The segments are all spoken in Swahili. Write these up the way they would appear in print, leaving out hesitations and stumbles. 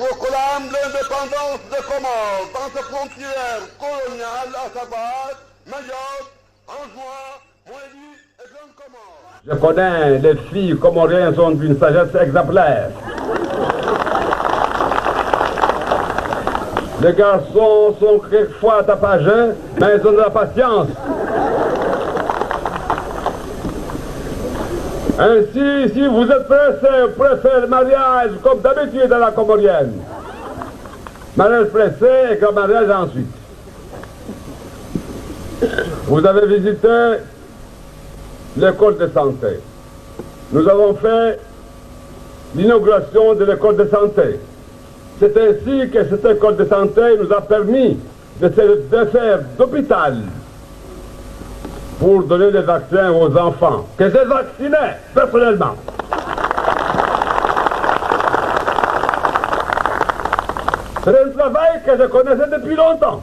proclame l'indépendance des Comores dans ses frontières coloniales, à savoir Mayotte, Anjouan, Moélie et Grande Comore. Je connais, les filles comoriennes sont d'une sagesse exemplaire. Les garçons sont quelquefois tapageux, mais ils ont de la patience. Ainsi, si vous êtes pressé pour faire le mariage comme d'habitude dans la comorienne, mariage pressé et grand mariage ensuite. Vous avez visité l'école de santé. Nous avons fait l'inauguration de l'école de santé. C'est ainsi que cette école de santé nous a permis de faire d'hôpital pour donner des vaccins aux enfants, que j'ai vaccinés personnellement. C'est un travail que je connaissais depuis longtemps.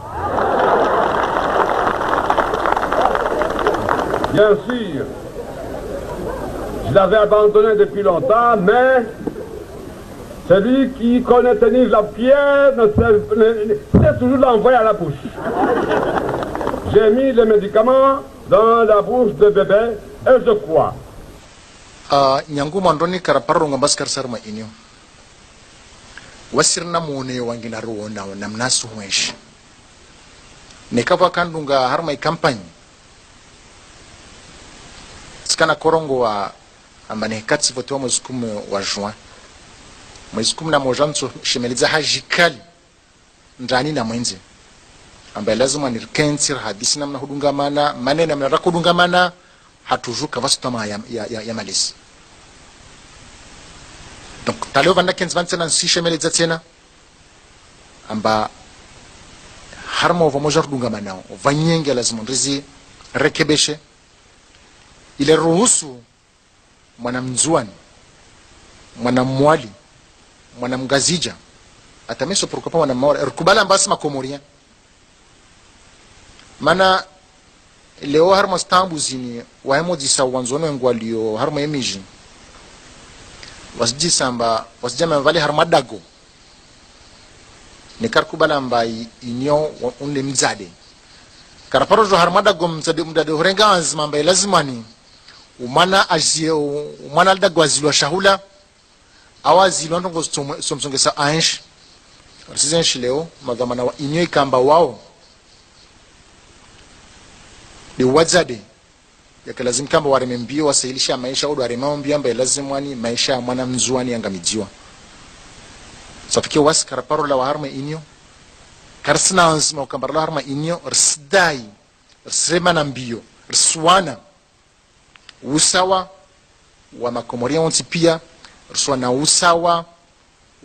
Bien sûr, je l'avais abandonné depuis longtemps, mais celui qui connaît tenir la pierre ne sait toujours l'envoyer à la bouche. J'ai mis les médicaments dans la bouche de bébé et je crois. Nyangu mandoni karaparro ngambas karsarma inyo. Wasirna mone wangina ruona namnasu mwesh. Nekava kandunga harma campagne. Skana korongo wa ambane katsi voto wa mzukumu wa juin. Mzukumu na mojanso shemeliza hajikali ndani na mwenzi. Ambaye lazima nirkensir hadisi namna hudungamana manena namna rakudungamana hatujuka vasutama ya malisi. Donc taleo vanda kenz vansena sishemeleza tena amba harmo vamoja hudungamana vanyenge lazima ndizi rekebeshe ile ruhusu mwanamzuani mwanamwali mwanamgazija atameso pourquoi pas mwanamwali rukubala mbasi makomoria mana leo harmo stambu zini waemo disa wanzono ngwalio harmo emiji wasji samba wasjama vale harmadago ne karkubala mbai inyo unle mzade karaparo jo harmadago mzade mdade horenga azma mbai lazimani umana azie umana dago azilwa shahula awazilwa ndongo somsongesa ansh residensh leo magamana wa inyo ikamba wao de wazade yakalazim kamba waremembio wasailisha maisha au waremambio ambaye lazim wani maisha ya mwana mzuani angamijiwa safikia was karaparo la harma inyo karsna azma kambara la harma inyo rsdai rsema na mbio rswana usawa wa makomoria wonti pia rswana usawa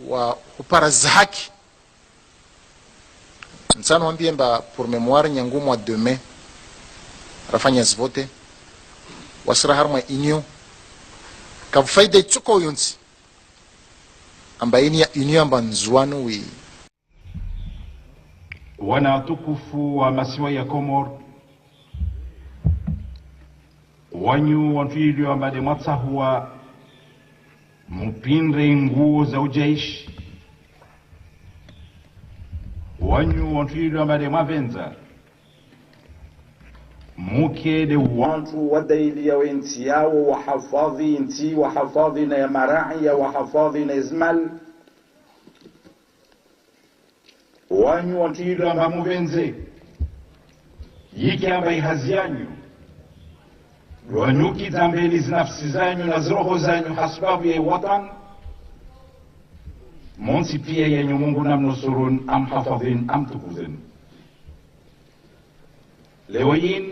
wa uparaza haki nsano ambie mba pour mémoire nyangu mois de mai rafanya zvote wasira harma inyo kafaida chuko yonsi ambaini ya inyo amba nzuano wi wana tukufu wa masiwa ya Komor wanyu wantuilio ambade matsahua mpindre nguo za ujaishi wanyu wantuilio ambade mavenza mukede wantu wadaili ya wenti yao wahafadhi inti wahafadhi na ya marai ya wahafadhi na izmal wanyu wantuilio amba muvenze yiki amba ihazi yanyu wanyuki zambeli zinafsi zanyu na zroho zanyu hasbabu ya watan monsi pia yenyu Mungu namnusurun am hafadhin am tukuzin lewayin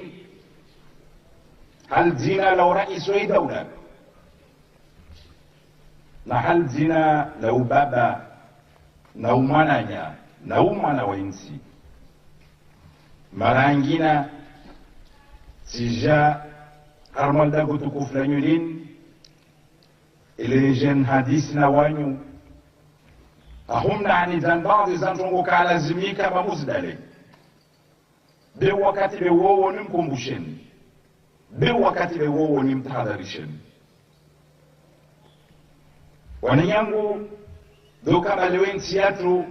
hal zina law rais wa dawla na hal zina law baba na umwananya na umwana wa insi marangina sija harmal dago tukufu la nyulin ile jen hadisi na wanyu ahumna ani zan baadhi zantongo kalazimika mamuzdale be wakati be wowo nimkumbusheni be wakati be wowo nimtahadharisheni wanyangu doka balewensi yatu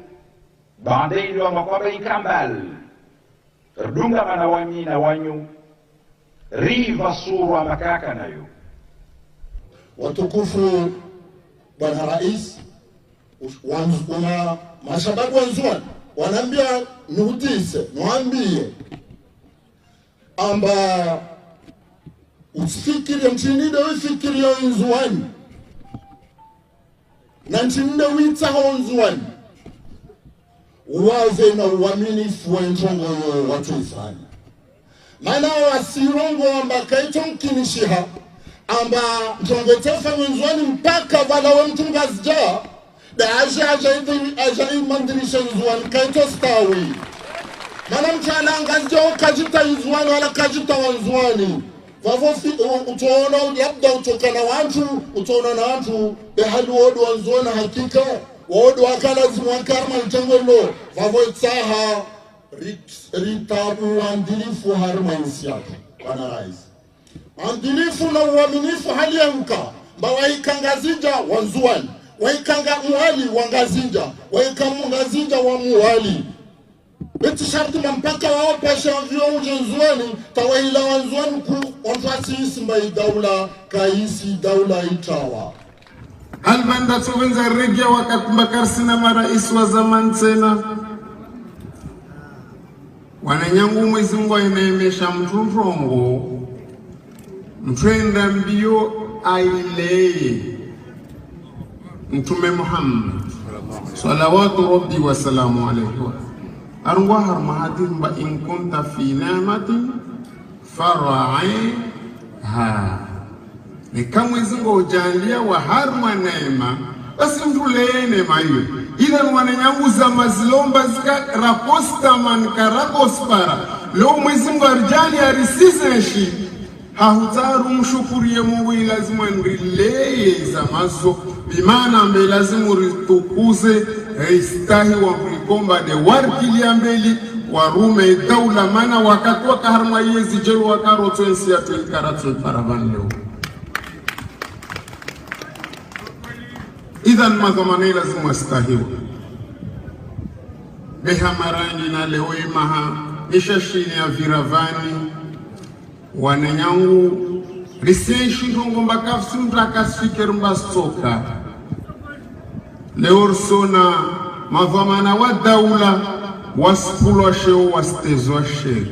bandei wa makwaba ikambal rdunga mana wami na wanyu riva surwa makaka nayo. Watukufu Bwana Rais, wana mashababu wanzuani wanaambia nuhutise nuambie amba usifikirie mchinide wifikirie nzuani na mchinide witaho nzuani uwaze na uaminifu wa njongo watu ifanya maana wasirongo amba kaito mkinishiha amba njongo tefa nzuani mpaka wala wa mtunga zja da aja imandirisha nzuani kaito stawi mana mchana angazja ukajita nzuani wala kajita wanzuani vavo utaona labda utokana watu utaona na watu behali wodu wanzuani hakika wodu wakala zimwakarma mtengolo vavo itaha ritabu wandilifu harma insiatu Bwana Rais andilifu na uaminifu hali ya mka mba waikangazija wanzuani waikanga muhali wangazinja waikamungazija wa muhali beti sharti mpaka wao pasha vyo ujenzuani tawahila wanzuani ku onfasi isimba daula kaisi daula itawa albanda tuwenza regia wakati mbakarsina marais wa zaman tena wananyangu mwezi Mungu inaemesha mturongo mtwenda mbio aileye Mtume Muhammad salawatu rabbi wa salamu alayhi arwa harmahatin ba in kunta fi ni'matin faraiha ni kama izingo ujalia wa harma neema basi mtuleye neema hiyo ila wananyangu za mazilomba zika raposta man karakospara leo mwezi Mungu arjali arisizeshi hahutaru mshukurie Mungu lazima nrileye za mazo bimana mbe lazima ritukuze istahi wa kulikomba de warkili ambeli warume daula mana wakati wakaharma yezi jelu wakaroto ensi ya tuikaratu paravan leo idhan madhamane lazima istahiwa beha marani na leo imaha ishashini ya viravani wananyangu risenshi ngomba kafsi mtakasfikir mbastoka leo sona madhamana wa daula waspulwa sheo wastezwa sheo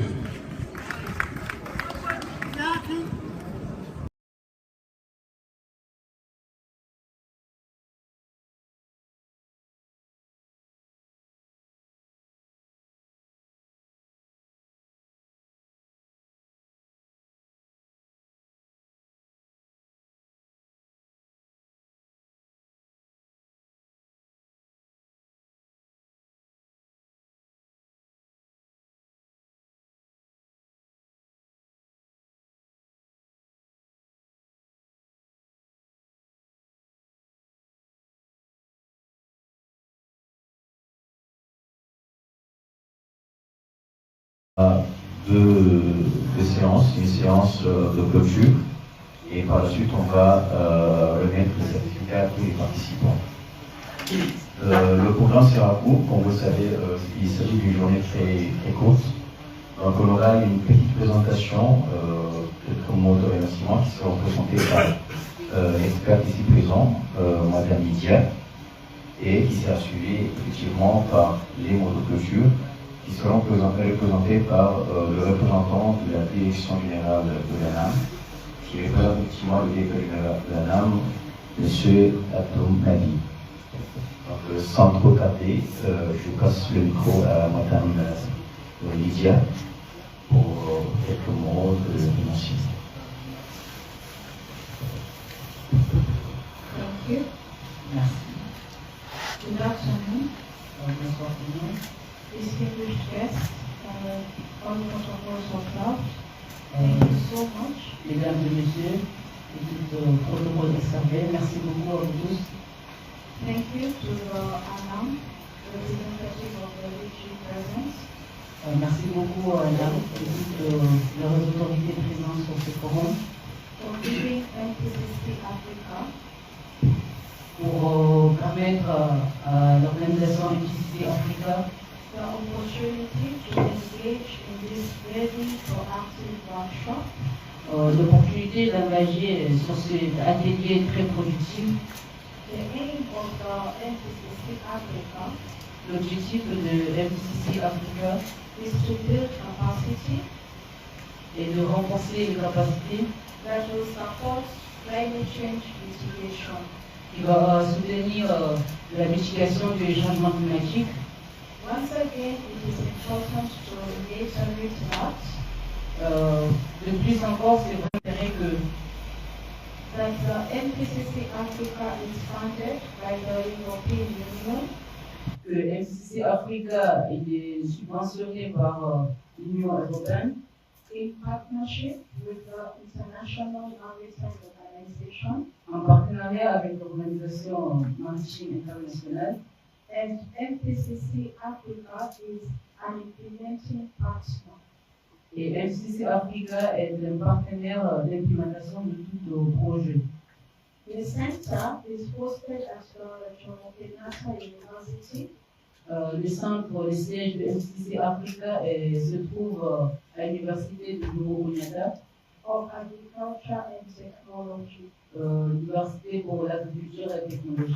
de séance, une séance de clôture, et par la suite on va remettre le certificat à tous les participants. Le programme sera court, comme vous le savez, il s'agit d'une journée très courte. Donc on aura une petite présentation, quelques mots de remerciement qui seront présentés par l'expert ici présent, Madame Lydia, et qui sera suivi effectivement par les mots de clôture qui seront représentés par le représentant de la direction générale de l'ANAM, qui représente effectivement le directeur général de l'ANAM, M. Atoum Nadi. Donc sans trop tarder, je passe le micro à Madame Lydia pour quelques mots de remerciement. Thank you. Merci. Good afternoon. Distinguished guests, all the protocols of love. Thank you so much. Mesdames et messieurs, protocole observé, merci beaucoup à vous tous. Thank you to Anam, representative of the Vichy presence. Merci beaucoup à leurs autorités présentes sur ce forum. For giving NPCC Africa. Pour permettre permettre à l'organisation MCC Africa the opportunity to engage in this very proactive workshop. L'opportunité d'engager sur cet atelier très productif. The aim of the MCC Africa L'objectif de MCC Africa is to build capacity est de renforcer les capacités that will support climate change mitigation. qui va soutenir la mitigation du changement climatique. Once again, it is important to reiterate De plus encore, c'est vrai that the MPCC Africa is funded by the European Union que MCC Africa est subventionné par l'Union européenne in partnership with the International Maritime Organization en partenariat avec l'Organisation maritime internationale. and MPCC Africa is an implementing partner. Et MCC Africa est un partenaire d'implémentation de tout le projet. The center is hosted at the Jomo Kenyatta University Le centre, le siège de MCC Africa se trouve à l'université de Jomo Kenyatta, of Agriculture and Technology. l'université pour l'agriculture et la technologie.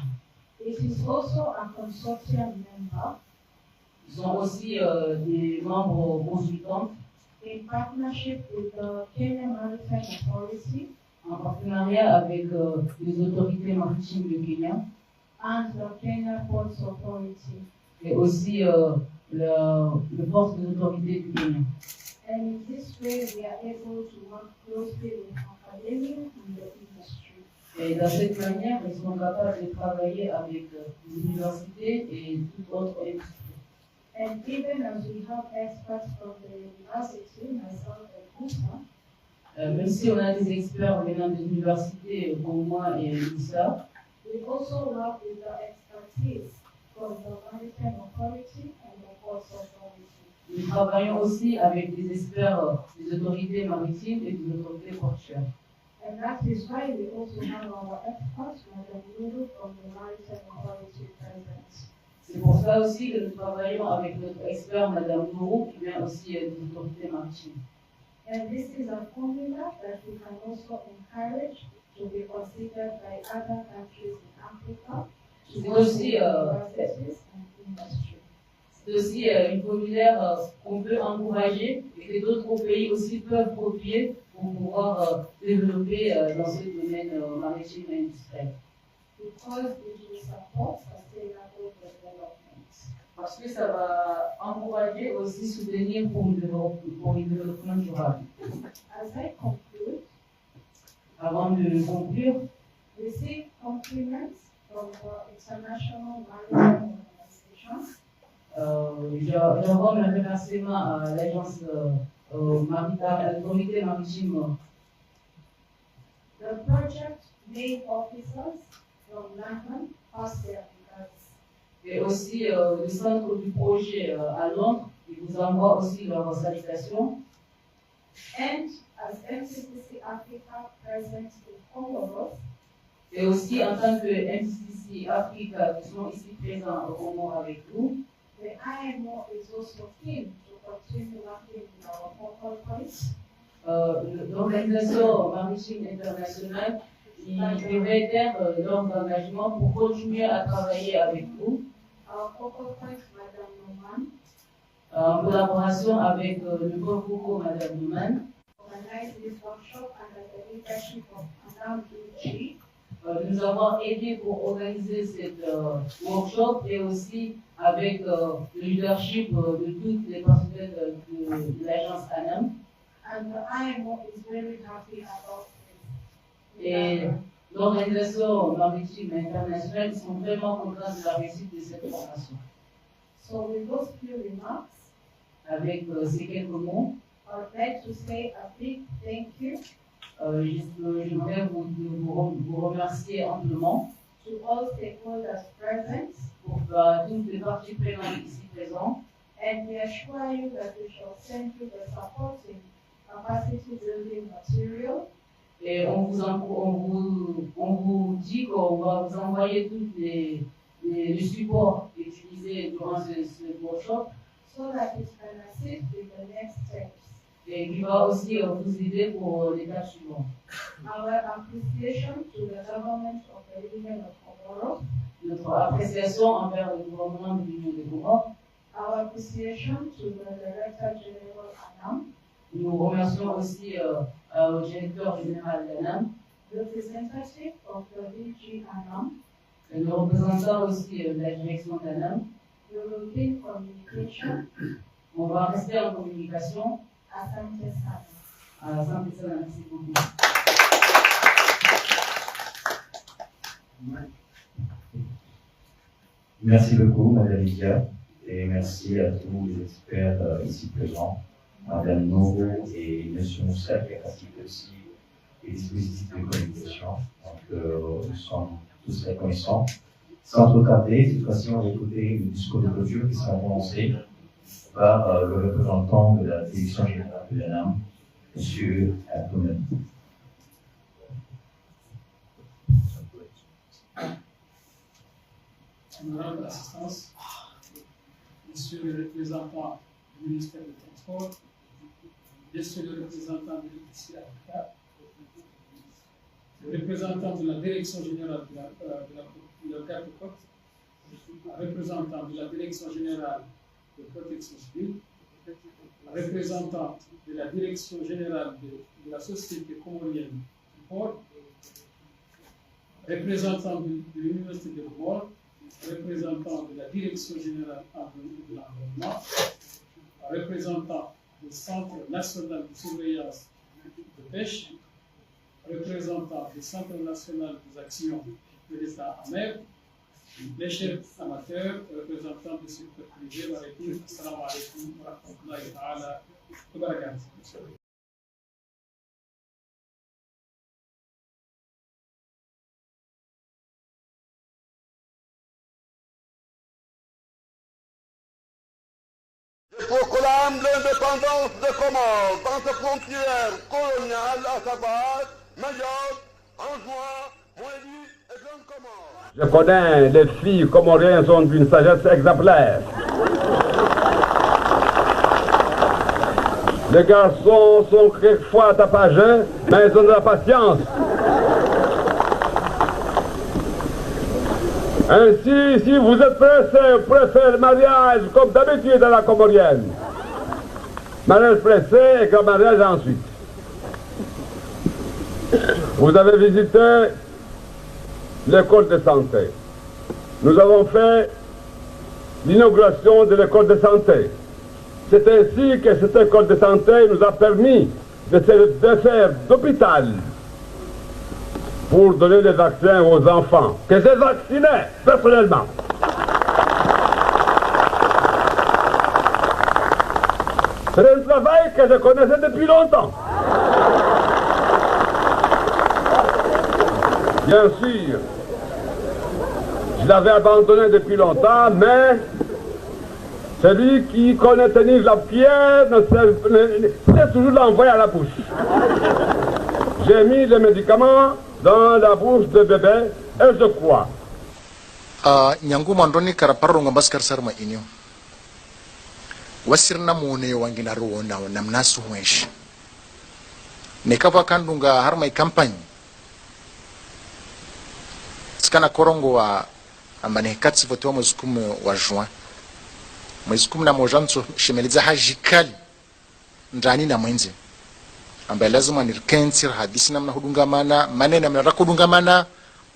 It is also a consortium member Ils sont aussi des membres consultants in partnership with the Kenya Maritime Authority en partenariat avec les autorités maritimes du Kenya and the Kenya Ports Authority. et aussi le force des autorités du Kenya. And in this way, we are able to work closely with academia and the industry. Et de cette manière, ils sont capables de travailler avec les universités et toute autre industrie. And even as we have experts from the university, myself and Musa, Même si on a des experts venant des universités comme moi et Lisa, we also work with the expertise from the Maritime Authority and the Ports Authority. nous travaillons aussi avec des experts des autorités maritimes et des autorités portuaires. And that is why we also have our experts, Madam Lulu from the Maritime Authority present. C'est pour ça aussi que nous travaillons avec notre expert, Madame Nourou, qui vient aussi des autorités maritimes. And this is a formula that we can also encourage to be considered by other countries in Africa, to C'est work aussi, with universities and industry. C'est aussi une formulaire qu'on peut encourager et que d'autres pays aussi peuvent copier pour pouvoir développer dans ce domaine maritime et industriel. Because it will support sustainable development. Parce que ça va encourager aussi soutenir pour le développement durable. As I conclude, Avant de conclure, receive compliments from the International Maritime Organization j'envoie mes remerciements à l'agence maritime, à l'autorité maritime. The project main officers from London pass their regards. Et aussi le centre du projet à Londres, ils vous envoient aussi leurs salutations. And as MCCC Africa present in Comoros, Et aussi en tant que MCC Africa qui sont ici présents au Congo avec vous, the IMO is also keen to continue working with our focal points. l'Organisation maritime internationale qui réitère leur engagement pour continuer à travailler avec vous Our focal point, Madame Noman, en collaboration avec le Congo, Madame Nouman. organized this workshop under the leadership of Madame Duchi. Nous avons aidé pour organiser cette workshop et aussi avec le leadership de toutes les personnels de l'agence ANAM. And the IMO is very happy about this. Et l'Organisation maritime internationale, ils sont vraiment contents de la réussite de cette formation. So with those few remarks, Avec ces quelques mots, I would like to say a big thank you j'aimerais vous remercier amplement to all stakeholders present, pour toutes les parties prenantes ici présentes. and we assure you that we shall send you the supporting capacity building material Et on vous dit qu'on va vous envoyer toutes le support utilisé durant ce workshop. So that it can assist with the next steps. Et qui va aussi vous aider pour l'étape suivante. Our appreciation to the government of the Union of Comoros. Notre appréciation envers le gouvernement de l'Union des Comores. Our appreciation to the Director General ANAM. Nous remercions aussi au directeur général d'ANAM. Representative of the DG ANAM. Le représentant aussi de la direction d'ANAM. We will be in communication. On va rester en communication. Asante sana. Asante sana, merci beaucoup. Merci beaucoup, Madame Lydia, et merci à tous les experts ici présents, Madame Novo et Monsieur Moussak, ainsi que aussi les dispositifs de communication. Donc, nous sommes tous reconnaissants. Sans trop tarder, cette fois-ci, on va écouter le discours de clôture qui sera prononcé par le représentant de la direction générale de l'ANAM, M. Abdoumen. Honorable Assistance, Monsieur le représentant du ministère du Transport, Monsieur le représentant de l'Officier avocat, le représentant de la Direction générale de la garde-côte, le représentant de la Direction générale de protection civile, le représentant de la Direction générale de la Société comorienne du port, représentant de l'Université de Comores, représentant de la Direction générale de l'environnement, représentant du Centre national de surveillance de pêche, représentant du Centre national des actions de l'État en mer, les chefs amateurs, représentants du secteur privé, la République. Assalamu alaikum wa rahmatullahi ta'ala wa barakatuh. Je proclame l'indépendance des Comores dans ses frontières coloniales, à savoir Mayotte, Anjouan, Moélie et Grande Comore. Je connais les filles comoriennes sont d'une sagesse exemplaire. Les garçons sont quelquefois tapageux, mais ils ont de la patience. Ainsi, si vous êtes pressé pour faire le mariage comme d'habitude dans la comorienne, mariage pressé et grand mariage ensuite. Vous avez visité l'école de santé. Nous avons fait l'inauguration de l'école de santé. C'est ainsi que cette école de santé nous a permis de faire d'hôpital pour donner des vaccins aux enfants, que j'ai vaccinés personnellement. C'est un travail que je connaissais depuis longtemps. Bien sûr, je l'avais abandonné depuis longtemps, mais celui qui connaît tenir la pierre sait toujours l'envoyer à la bouche. J'ai mis les médicaments dans la bouche de bébé et je crois. Nyangu mandoni karaparro ngabaskar sarma inyo. Wasirna mune wangina ruona namnasu mwesh. Nekava kandunga harma campagne. Skana korongo wa ambane katsi voto mwezi 10 wa juin. Mwezi 10 na mojanso shemeliza hajikali ndani na mwenze. Ambaye lazima nirkensir hadisi namna hudungamana manena mna rakudungamana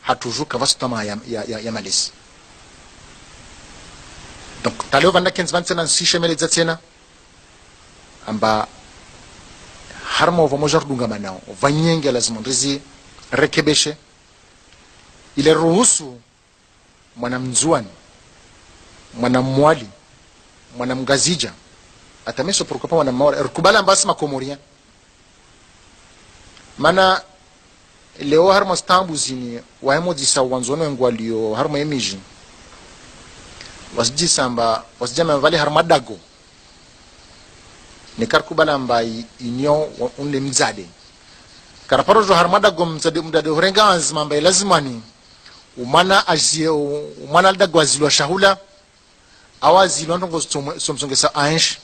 hatujuka vastama ya malisi. Donc taleo vanda kenz vansena sishemeleza tena amba harmo vamoja hudungamana vanyenge lazima ndizi rekebeshe ile ruhusu mwanamzuani mwanamwali mwanamgazija atameso pourquoi pas mwanamwali rukubala mbasi makomoria. Mana leo harma stambu zini wahemo disa wanzono ngwalio harma emiji wasjisa amba wasjama vale harma dago nikarkubala amba inyo unle mzade karaparojo harma dago mzade mdade horenga azma amba lazima ni umwana aldagwazilwa shahula awazilwa ndongo somsongesa ansh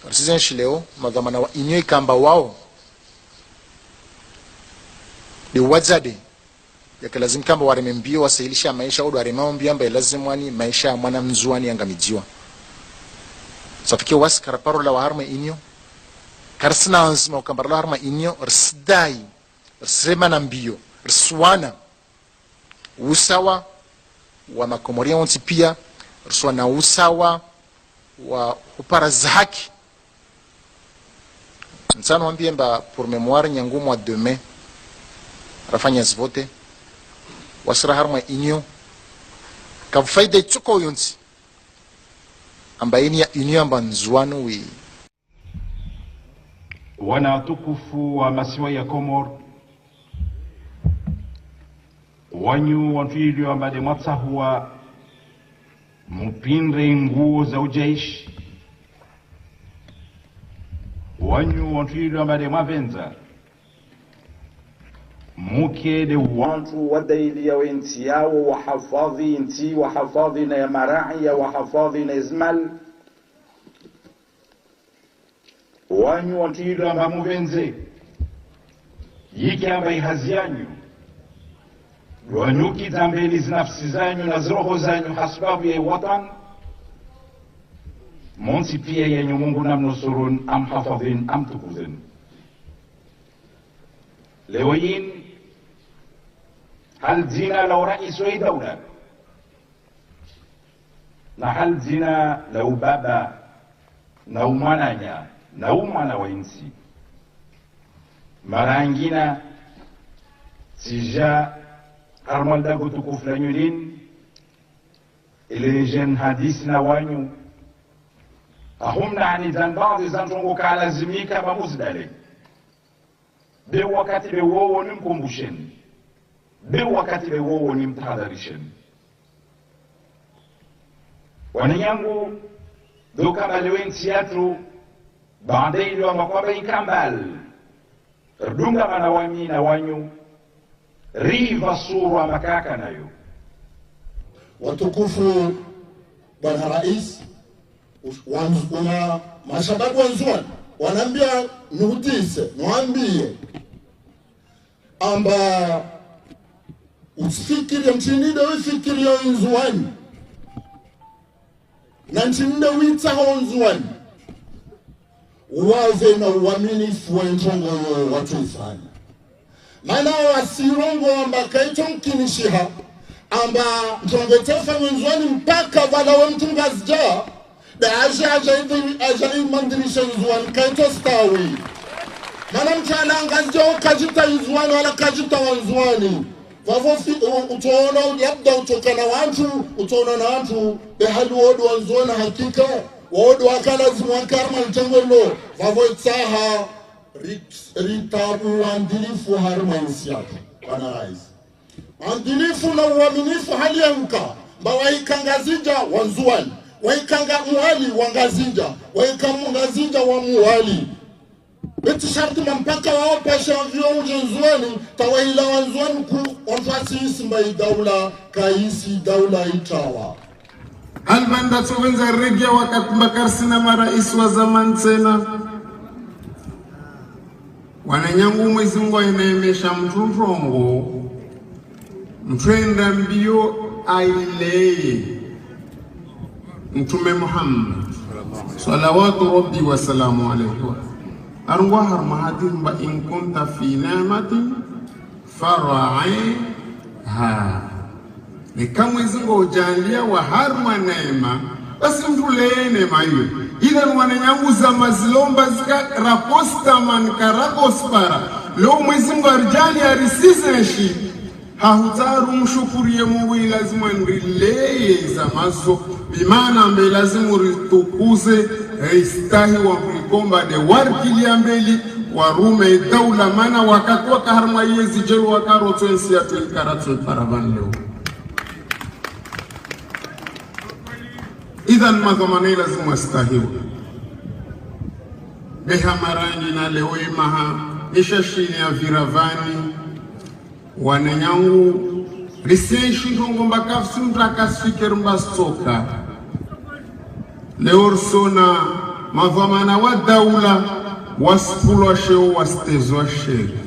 risizenshi leo madhamana wa inyo ikamba wao de wadzade yakalazim kamba waremembio wasailisha maisha odo aremambio ambaye lazim wani maisha mwana mzuani angamijiwa safikia wasi karaparo la waharma inyo karsina anzima ukambara la harma inyo rsidai rsema na mbio rswana usawa wa makomoria onti pia rswana usawa wa uparaza haki nsano wambie mba pour mémoire nyangu mwa demain rafanya zvote wasira harma inyo kafaida chuko yonti amba ini ya inyo amba nzuano wi wanatukufu wa masiwa ya Komor wanyu watuilio ambade matsahuwa mpindre nguo za ujaishi wanyu watuilio ambade mavenza muke de wantu wadaili ya wenti yao wahafadhi inti wahafadhi na ya marai wahafadhi na izmal wanyu watuilio amba muvenze yiki amba ihazi yanyu wanyuki zambeli zinafsi zanyu na zroho zanyu hasbabu ya watan monsi pia yenye Mungu namnusurun amhafadhin amtukuzin lewayin hal zina lau rais wa dawla na hal zina lau baba na umwananya na umwana wa insi marangina sija armal dagu tukuflanyulin ile jen hadis na wanyu ahumna ani zan baadhi zantongo kalazimika mamuzdale be wakati be wowo nimkumbusheni be wakati be wowo nimtahadharisheni wanyangu doka balewensi yatu baadaye ndio makwamba ikambal rdunga manawami na wanyu riva sura makaka nayo watukufu bwana rais wana mashababu wanzuan wanaambia nuhutise nuambie amba usifikiri mchinide ufikiri ya nzuani na mchinide witaho nzuani waze na uaminifu wa ntongo watu ifanya maana wasirongo amba kaito mkinishiha amba ntongo tefa nzuani mpaka wala wa mtunga zja da aja mandirisha nzuani kaito stawi maana mchana angazja ukajita nzuani wala kajita wanzuani vavo utaona labda utokana watu utaona na watu behalu wodu wanzuani hakika wodu wakala zimwakarma mtengolo vavo itaha ritabu andilifu harma insiatu wana rais andilifu na uaminifu hali ya mka mba waikangazija wanzuani waikanga muhali wangazinja waikamungazija wa muhali beti sharti mampaka wao pasha vyo ujenzuani tawaila wanzuani ku onfasi isimba daula kaisi daula itawa albanda tuwenza regia wakati mbakarsina marais wa zaman tena wananyangu mwezi Mungu inaemesha mtunrongo mtwenda mbio aileye Mtume Muhammad salawatu rabbi wa salamu alayhi arwa harmahatin ba in kunta fi ni'matin fara'iha ni kama izingo ujalia wa harma neema basi mtuleye neema hiyo ila wananyangu za mazilomba zika raposta man karakospara leo mwezi Mungu arjali arisizeshi hahutaru mshukurie Mungu lazima nrileye za mazo bimana mbe lazima ritukuze istahi wa mlikomba de warkilia mbeli warume daula mana wakati wakaharma yezi jelu wakaroto ensi ya tuikaratu paraban leo idhan madhamani lazima istahiwa beha marangi na leo imaha ishashini ya viravani wananyangu Recém Xinjongomba Kafsundra Kasfikerumba Soka. Leorsona Mavamana wa daula waspulo sheo wastezo sheri.